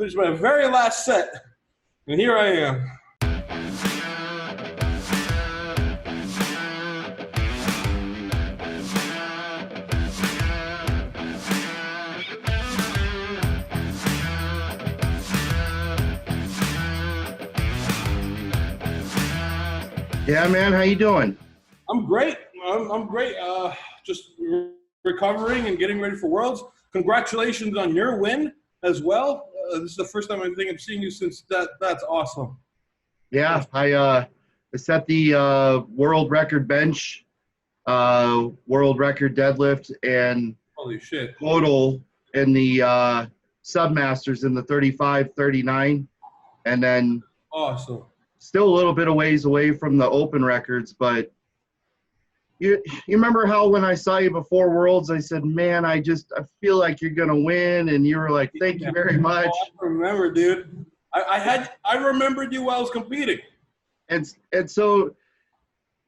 finished my very last set, and here I am. Yeah, man, how you doing? I'm great. I'm great. Just recovering and getting ready for Worlds. Congratulations on your win as well. This is the first time I think I'm seeing you since that. That's awesome. Yeah, I set the world record bench, world record deadlift, and Holy shit. total in the submasters in the 35-39, and then Awesome. still a little bit of ways away from the open records. But you remember how when I saw you before Worlds, I said, man, I feel like you're gonna win, and you were like, thank you very much. Oh, I remember, dude. I remembered you while I was competing. And so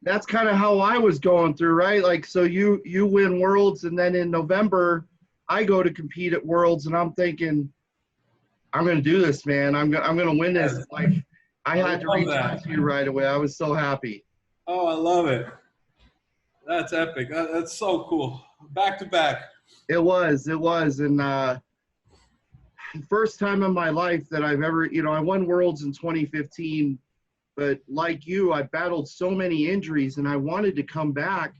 that's kind of how I was going through, right? Like, so you win Worlds, and then in November I go to compete at Worlds, and I'm thinking, I'm gonna do this, man. I'm gonna win this. Like, I had to reach out to you right away. I was so happy. Oh, I love it. That's epic. That's so cool. Back to back. It was, and first time in my life that I've ever, I won Worlds in 2015, but like you, I battled so many injuries, and I wanted to come back,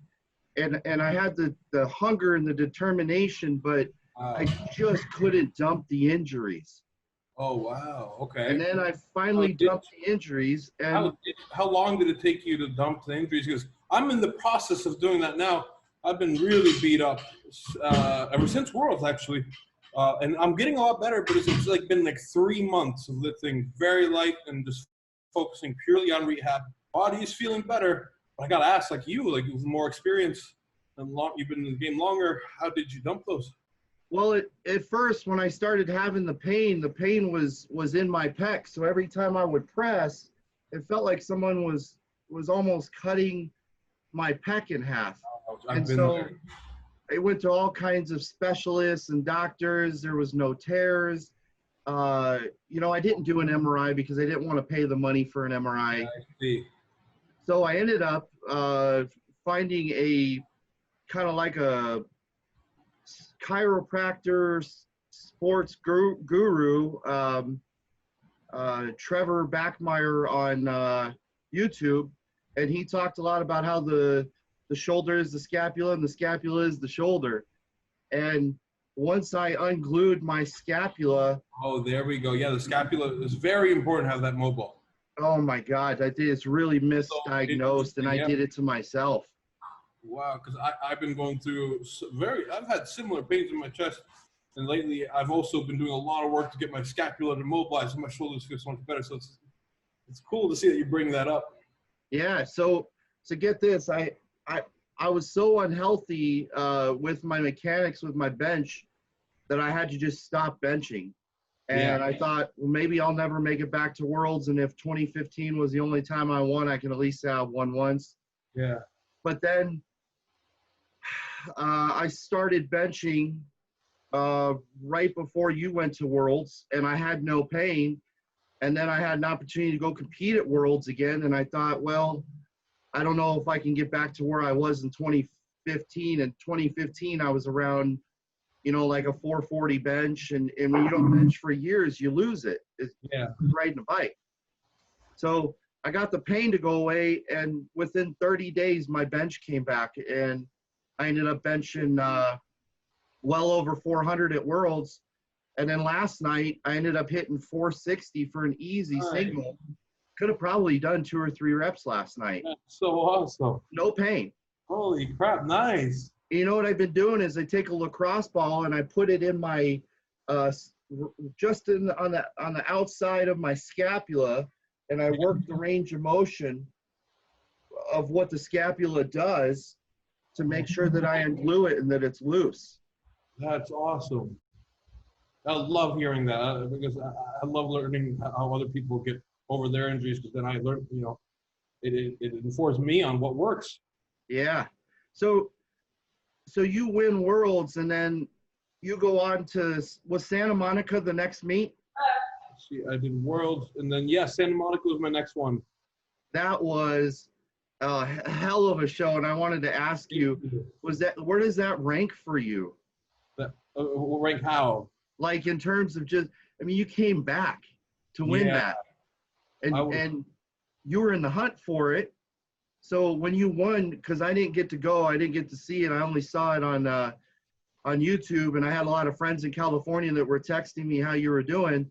and I had the hunger and the determination, but I just couldn't dump the injuries. Oh, wow. Okay. And then I finally dumped the injuries. And how long did it take you to dump the injuries? Because I'm in the process of doing that now. I've been really beat up ever since Worlds, actually. And I'm getting a lot better, but it's like been like 3 months of lifting very light and just focusing purely on rehab. Body is feeling better. But I got to ask, like you, like with more experience and you've been in the game longer, how did you dump those? Well, at first, when I started having the pain was in my pec. So every time I would press, it felt like someone was almost cutting my pec in half. And so I went to all kinds of specialists and doctors. There was no tears. I didn't do an MRI because I didn't want to pay the money for an MRI. I see. So I ended up finding a kind of like a chiropractor, sports guru, Trevor Backmeyer on YouTube, and he talked a lot about how the shoulder is the scapula and the scapula is the shoulder. And once I unglued my scapula, oh, there we go. Yeah, the scapula is very important to have that mobile. oh my God, it's really misdiagnosed, and I did it to myself. Wow, because I've been going through I've had similar pains in my chest, and lately I've also been doing a lot of work to get my scapula to mobilize, and my shoulders feel so much better. So it's cool to see that you bring that up. Yeah. So get this, I was so unhealthy with my mechanics with my bench that I had to just stop benching, and I thought, well, maybe I'll never make it back to Worlds, and if 2015 was the only time I won, I can at least say I've won once. Yeah. But then I started benching right before you went to Worlds, and I had no pain. And then I had an opportunity to go compete at Worlds again, and I thought, well, I don't know if I can get back to where I was in 2015. In 2015, I was around, like a 440 bench, and when you don't bench for years, you lose it. It's riding a bike. So I got the pain to go away, and within 30 days, my bench came back, and I ended up benching well over 400 at Worlds. And then last night, I ended up hitting 460 for an easy single. Could have probably done 2 or 3 reps last night. That's so awesome. No pain. Holy crap, nice. You know what I've been doing is I take a lacrosse ball and I put it in my, just on the outside of my scapula, and I work the range of motion of what the scapula does to make sure that I unglue it and that it's loose. That's awesome. I love hearing that because I love learning how other people get over their injuries, because then I learn, it informs me on what works. Yeah. So you win Worlds, and then you go on to, was Santa Monica the next meet? see, I did Worlds, and then yeah, Santa Monica was my next one. That was a hell of a show, and I wanted to ask you, where does that rank for you? That rank how? Like in terms of just, I mean, you came back to win that, and you were in the hunt for it. So when you won, because I didn't get to go, I didn't get to see it. I only saw it on YouTube, and I had a lot of friends in California that were texting me how you were doing.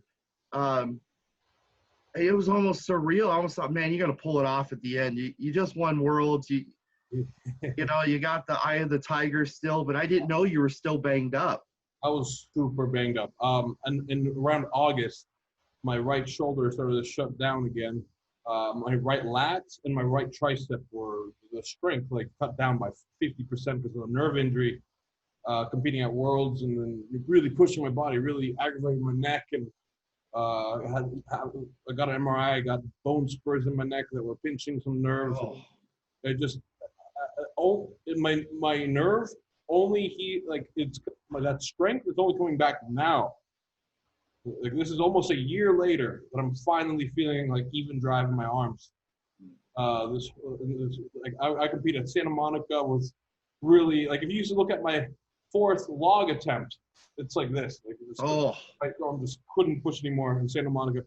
It was almost surreal. I almost thought, man, you're gonna pull it off at the end. You just won Worlds. You know, you got the eye of the tiger still, but I didn't know you were still banged up. I was super banged up. And around August, my right shoulder started to shut down again. My right lats and my right tricep were the strength like cut down by 50% because of a nerve injury. Competing at Worlds and then really pushing my body, really aggravating my neck, and I got an MRI. I got bone spurs in my neck that were pinching some nerves. Oh. It just my nerve only that strength is only coming back now. Like this is almost a year later that I'm finally feeling like even drive in my arms. I compete at Santa Monica was really like if you used to look at my fourth log attempt, it's like this. Like my arm just couldn't push anymore in Santa Monica.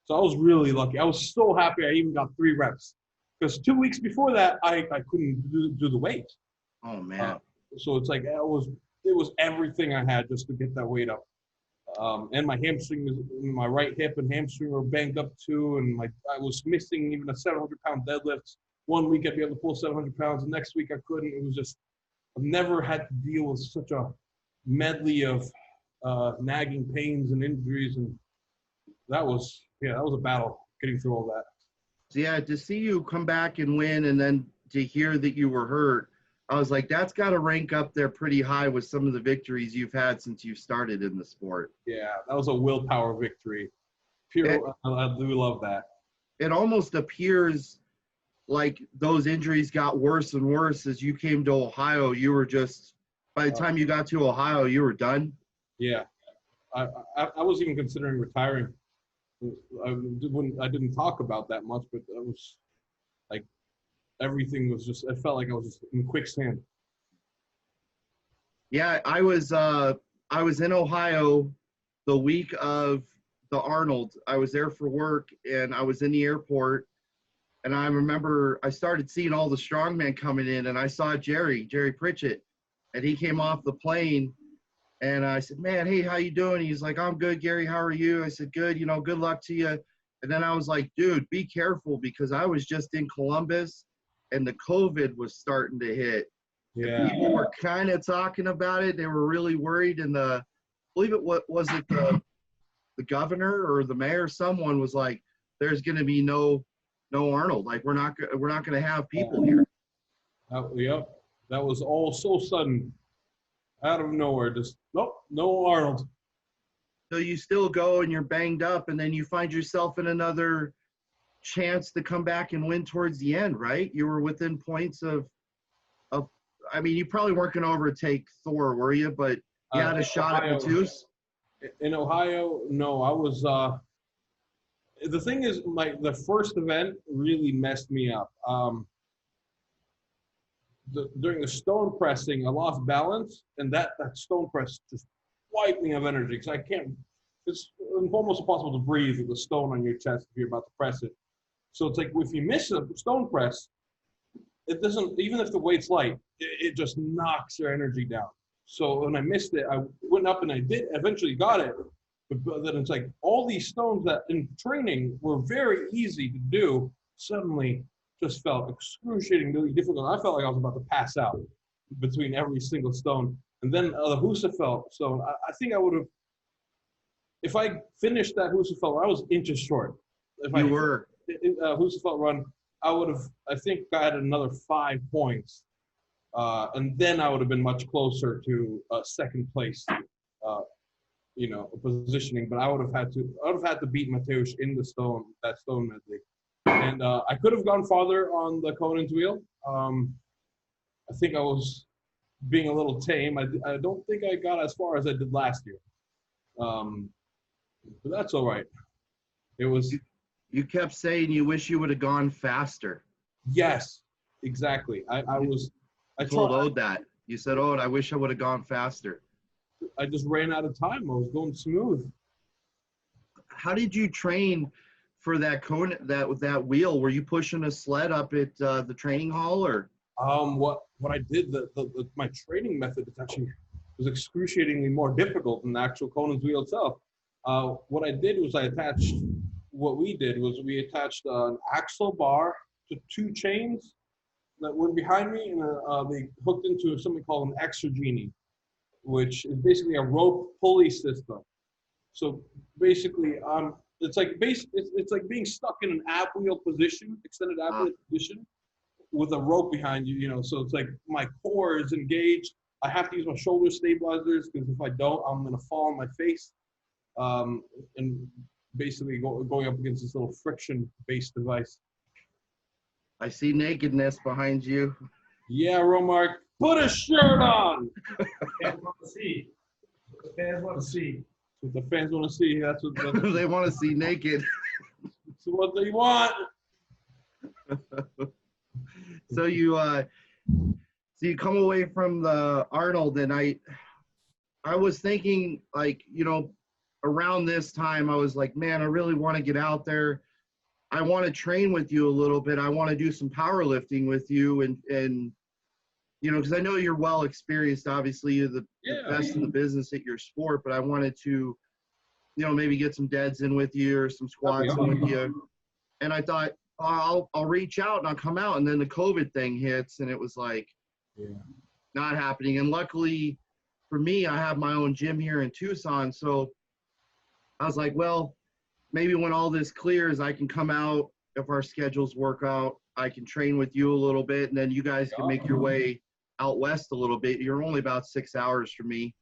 So I was really lucky. I was so happy I even got 3 reps because 2 weeks before that I couldn't do the weight. Oh man! So it's like it was everything I had just to get that weight up. And my hamstring, my right hip and hamstring were banged up too, and I was missing even a 700-pound deadlift. 1 week I'd be able to pull 700 pounds, the next week I couldn't. It was just I've never had to deal with such a medley of nagging pains and injuries, and that was a battle getting through all that. So yeah, to see you come back and win, and then to hear that you were hurt, I was like, that's got to rank up there pretty high with some of the victories you've had since you started in the sport. Yeah, that was a willpower victory. I do love that. It almost appears like those injuries got worse and worse as you came to Ohio. You were just, by the time you got to Ohio, you were done. Yeah, I was even considering retiring. I didn't talk about that much, but it was like everything was just. I felt like I was just in quicksand. Yeah, I was in Ohio the week of the Arnold. I was there for work, and I was in the airport. And I remember I started seeing all the strongmen coming in, and I saw Jerry Pritchett, and he came off the plane, and I said, man, hey, how you doing? He's like, I'm good, Gary, how are you? I said, good, good luck to you. And then I was like, dude, be careful, because I was just in Columbus, and the COVID was starting to hit. Yeah. People were kind of talking about it. They were really worried, and I believe it was it the governor or the mayor, someone was like, there's going to be no Arnold. Like we're not going to have people here. Yep, that was all so sudden, out of nowhere. Just nope, no Arnold. So you still go and you're banged up, and then you find yourself in another chance to come back and win towards the end, right? You were within points of. I mean, you probably weren't going to overtake Thor, were you? But you had a shot at Matus. In Ohio, no, I was. The thing is, the first event really messed me up. During the stone pressing, I lost balance, and that stone press just wiped me of energy because I can't. It's almost impossible to breathe with a stone on your chest if you're about to press it. So it's like if you miss a stone press, it doesn't. Even if the weight's light, it just knocks your energy down. So when I missed it, I went up and I did eventually got it. But then it's like all these stones that in training were very easy to do suddenly just felt excruciatingly difficult. I felt like I was about to pass out between every single stone. And then the Husafell stone, I think I would have, if I finished that Husafell, I was inches short. If you were. Husafell run, I would have, I think I had another 5 points. And then I would have been much closer to second place. Positioning, but I would have had to beat Mateusz in that stone medley, and I could have gone farther on the Conan's wheel. I think I was being a little tame. I don't think I got as far as I did last year, but that's all right. It was, You kept saying you wish you would have gone faster. yes, exactly. I Told tried, Ode that. You said, Ode, I wish I would have gone faster. I just ran out of time. I was going smooth. How did you train for that cone, that wheel? Were you pushing a sled up at the training hall, or? What I did, my training method is actually was excruciatingly more difficult than the actual Conan's wheel itself. What I did was we attached an axle bar to two chains that were behind me, and they hooked into something called an exergenie, which is basically a rope pulley system. So basically, it's like being stuck in an ab wheel position, extended ab wheel position, with a rope behind you, so it's like my core is engaged. I have to use my shoulder stabilizers because if I don't, I'm going to fall on my face. And basically going up against this little friction-based device. I see nakedness behind you. Yeah, Romark, put a shirt on! Fans want to see. The fans want to see. That's what the fans want to see. That's what They want to see naked. that's what they want. So you come away from the Arnold, and I was thinking, like, around this time, I was like, man, I really want to get out there. I want to train with you a little bit. I want to do some powerlifting with you, and because I know you're well experienced. Obviously, you're the best in the business at your sport, but I wanted to, maybe get some deads in with you or some squats in with you. And I thought, I'll reach out and I'll come out. And then the COVID thing hits, and it was like, not happening. And luckily for me, I have my own gym here in Tucson. So I was like, well, maybe when all this clears, I can come out. If our schedules work out, I can train with you a little bit, and then you guys can make your way out west a little bit. You're only about 6 hours from me,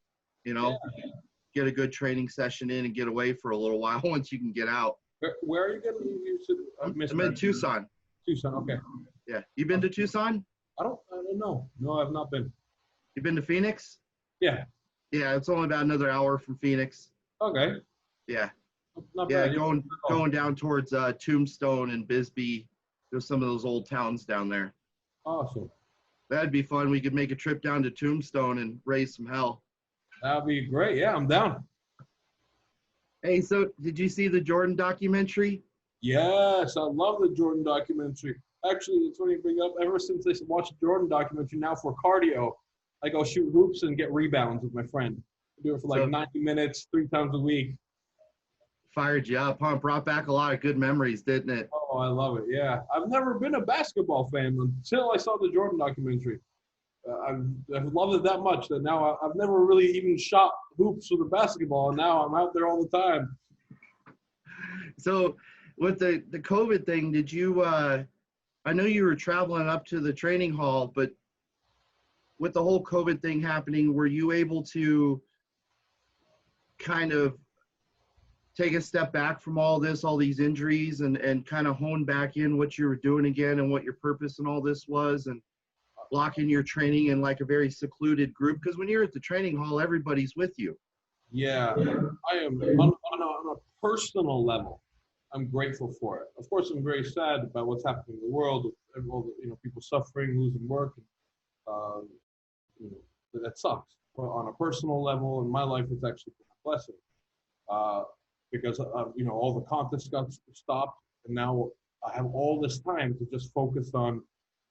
get a good training session in and get away for a little while once you can get out. Where are you going? I'm in Tucson. Tucson, okay. Yeah. You been to Tucson? I don't know. No, I've not been. You been to Phoenix? Yeah. Yeah, it's only about another hour from Phoenix. Okay. Yeah. Not Yeah, bad. going down towards Tombstone and Bisbee. There's some of those old towns down there. Awesome. That'd be fun. We could make a trip down to Tombstone and raise some hell. That'd be great. Yeah, I'm down. Hey, so did you see the Jordan documentary? Yes, I love the Jordan documentary. Actually, it's funny you bring up. Ever since I watched the Jordan documentary, now for cardio, I go shoot hoops and get rebounds with my friend. I do it for like 90 minutes, 3 times a week. Fired you up, huh? Brought back a lot of good memories, didn't it? Oh, I love it. Yeah, I've never been a basketball fan until I saw the Jordan documentary. I've loved it that much that now I've never really even shot hoops with a basketball, and now I'm out there all the time. So with the COVID thing, did you, I know you were traveling up to the training hall, but with the whole COVID thing happening, were you able to kind of take a step back from all these injuries, and kind of hone back in what you were doing again and what your purpose and all this was, and lock in your training in like a very secluded group? Because when you're at the training hall, everybody's with you. Yeah, I am on a personal level. I'm grateful for it. Of course, I'm very sad about what's happening in the world, with all the, people suffering, losing work. That sucks. But on a personal level, in my life, it's actually been a blessing. Because all the contests got stopped, and now I have all this time to just focus on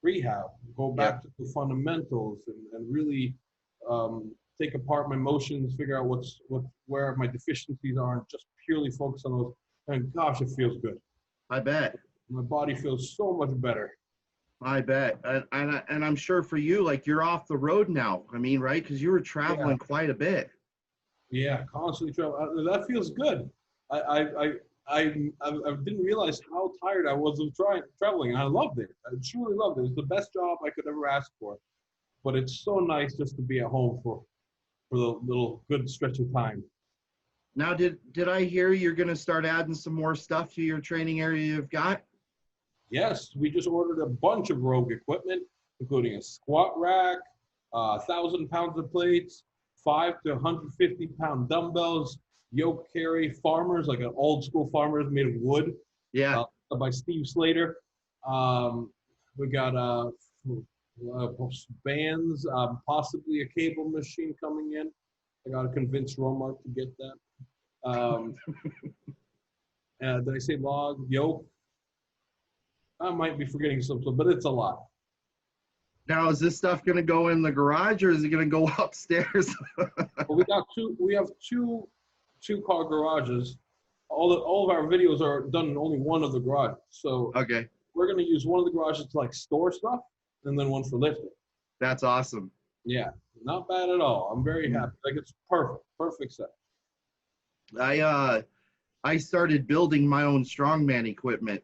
rehab, go back to the fundamentals, and really take apart my emotions, figure out where my deficiencies are, and just purely focus on those. And gosh, it feels good. I bet. My body feels so much better. I bet. And I'm sure for you, like, you're off the road now. I mean, right? Because you were traveling quite a bit. Yeah, constantly traveling. That feels good. I didn't realize how tired I was of traveling, and I loved it. I truly loved it. It was the best job I could ever ask for. But it's so nice just to be at home for the little good stretch of time. Now, did I hear you're going to start adding some more stuff to your training area you've got? Yes, we just ordered a bunch of Rogue equipment, including a squat rack, 1,000 pounds of plates, 5 to 150 pound dumbbells, yoke carry farmers, like an old school farmers made of wood. Yeah. By Steve Slater. We got bands, possibly a cable machine coming in. I got to convince Romark to get that. Did I say log, yoke? I might be forgetting something, but it's a lot. Now, is this stuff going to go in the garage or is it going to go upstairs? Well, we have two car garages. All of our videos are done in only one of the garages. So Okay. we're going to use one of the garages to like store stuff and then one for lifting. That's awesome. Yeah, not bad at all. I'm very happy. Like it's perfect set. I started building my own strongman equipment.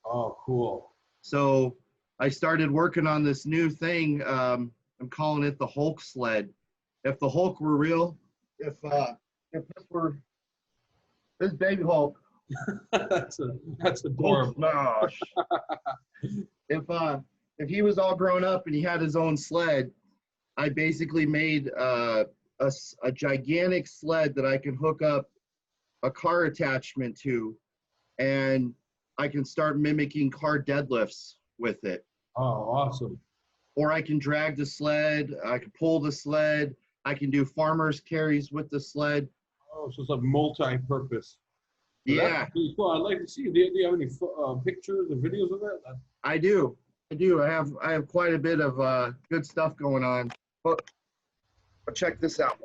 Oh, cool. So I started working on this new thing. I'm calling it the Hulk sled. If the Hulk were real, if this were this baby Hulk, that's adorable. Hulk smash. If he was all grown up and he had his own sled, I basically made a gigantic sled that I can hook up a car attachment to, and I can start mimicking car deadlifts with it. Oh, awesome. Or I can drag the sled, I can pull the sled, I can do farmer's carries with the sled. Oh, so it's a multi-purpose. So Yeah. That's really cool. I'd like to see. Do you have any pictures or videos of it? I do. I have quite a bit of good stuff going on. But check this out.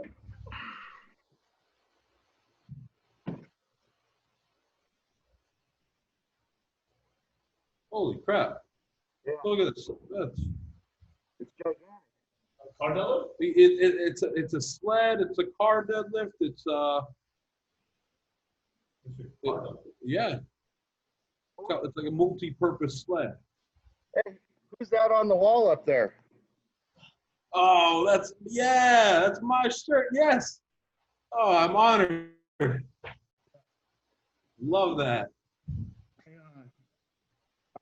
Holy crap. Yeah. Look at this. It's gigantic. Car deadlift? It's a sled. It's a car deadlift. Yeah. It's like a multi-purpose sled. Hey, who's that on the wall up there? Oh, that's my shirt. Yes. Oh, I'm honored. Love that.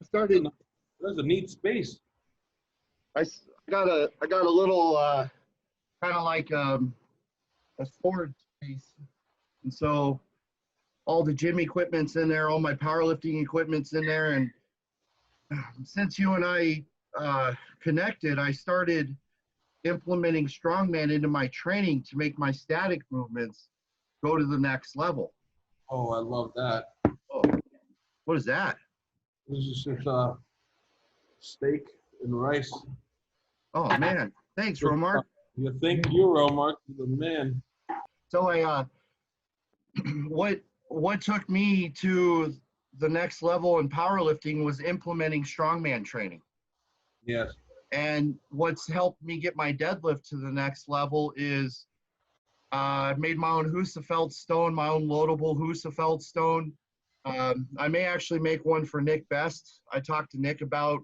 I started. That's a neat space. I got a little kind of like a storage space, and so all the gym equipment's in there, all my powerlifting equipment's in there, and since you and I connected, I started implementing strongman into my training to make my static movements go to the next level. Oh, I love that. Oh, what is that? This is just steak and rice. Oh man, thanks, Romark. You think you're Romark, the man. So what took me to the next level in powerlifting was implementing strongman training. Yes. And what's helped me get my deadlift to the next level is I made my own Husafeld stone, my own loadable Husafeld stone. I may actually make one for Nick Best. I talked to Nick about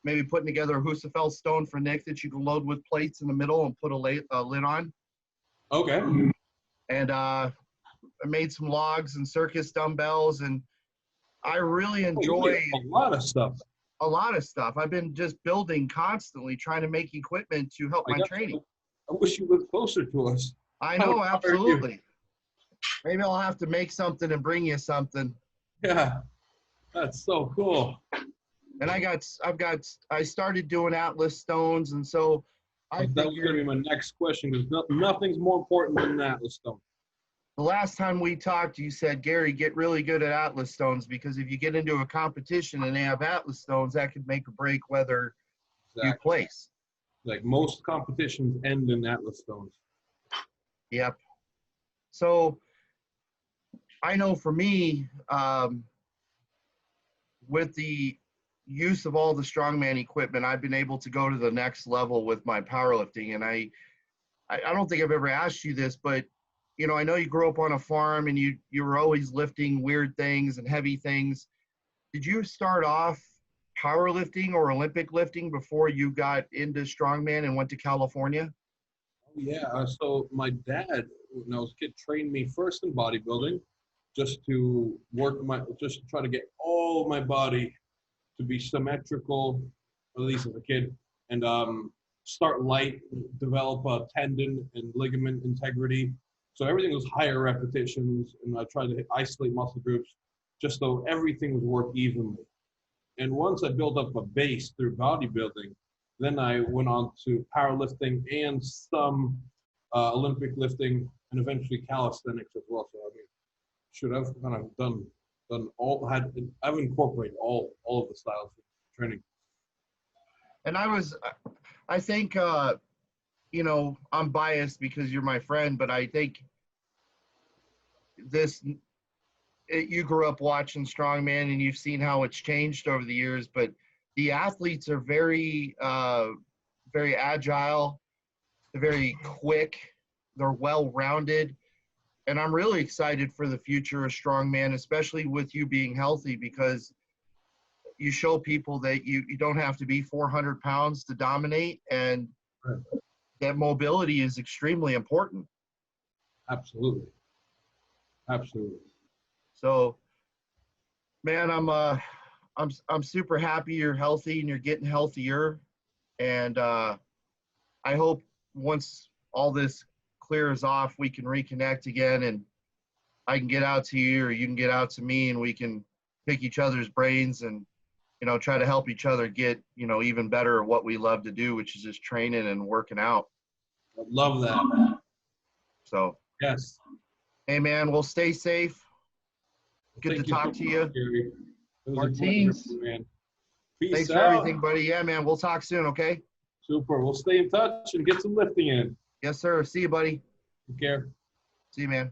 maybe putting together a Husafeld stone for Nick that you can load with plates in the middle and put a lid on. Okay. And I made some logs and circus dumbbells, and I really enjoy a lot of stuff. a lot of stuff. I've been just building constantly, trying to make equipment to help my training. I wish you lived closer to us. I know, absolutely. Maybe I'll have to make something and bring you something. Yeah, that's so cool. And I started doing Atlas stones, and so that was going to be my next question, because nothing's more important than an Atlas stone. The last time we talked, you said, Gary, get really good at Atlas stones, because if you get into a competition and they have Atlas stones, that could make or break whether you place. Like most competitions end in Atlas stones. Yep. So I know for me, with the use of all the strongman equipment, I've been able to go to the next level with my powerlifting. And I don't think I've ever asked you this, but you know, I know you grew up on a farm and you were always lifting weird things and heavy things. Did you start off powerlifting or Olympic lifting before you got into strongman and went to California? Yeah, so my dad, when I was a kid, trained me first in bodybuilding, just to try to get all my body to be symmetrical, at least as a kid, and start light, develop a tendon and ligament integrity, So everything was higher repetitions, and I tried to isolate muscle groups just so everything would work evenly. And once I built up a base through bodybuilding, then I went on to powerlifting and some Olympic lifting, and eventually calisthenics as well. So I mean, should have kind of done all. I've incorporated all of the styles of training. And I think, you know, I'm biased because you're my friend, but I think you grew up watching strongman and you've seen how it's changed over the years, but the athletes are very, very agile. They're very quick. They're well-rounded. And I'm really excited for the future of strongman, especially with you being healthy, because you show people that you don't have to be 400 pounds to dominate, and Right. that mobility is extremely important. Absolutely. Absolutely. So, man, I'm super happy you're healthy and you're getting healthier. And I hope once all this clears off, we can reconnect again, and I can get out to you or you can get out to me, and we can pick each other's brains and, you know, try to help each other get, you know, even better at what we love to do, which is just training and working out. I love that. So, Yes. hey, man, we'll stay safe. Good Thank to talk so to you. much, Gary. It was a Martins. pleasure, man. Peace Thanks for out. everything, buddy. Yeah, man, we'll talk soon, okay? Super. We'll stay in touch and get some lifting in. Yes, sir. See you, buddy. Take care. See you, man.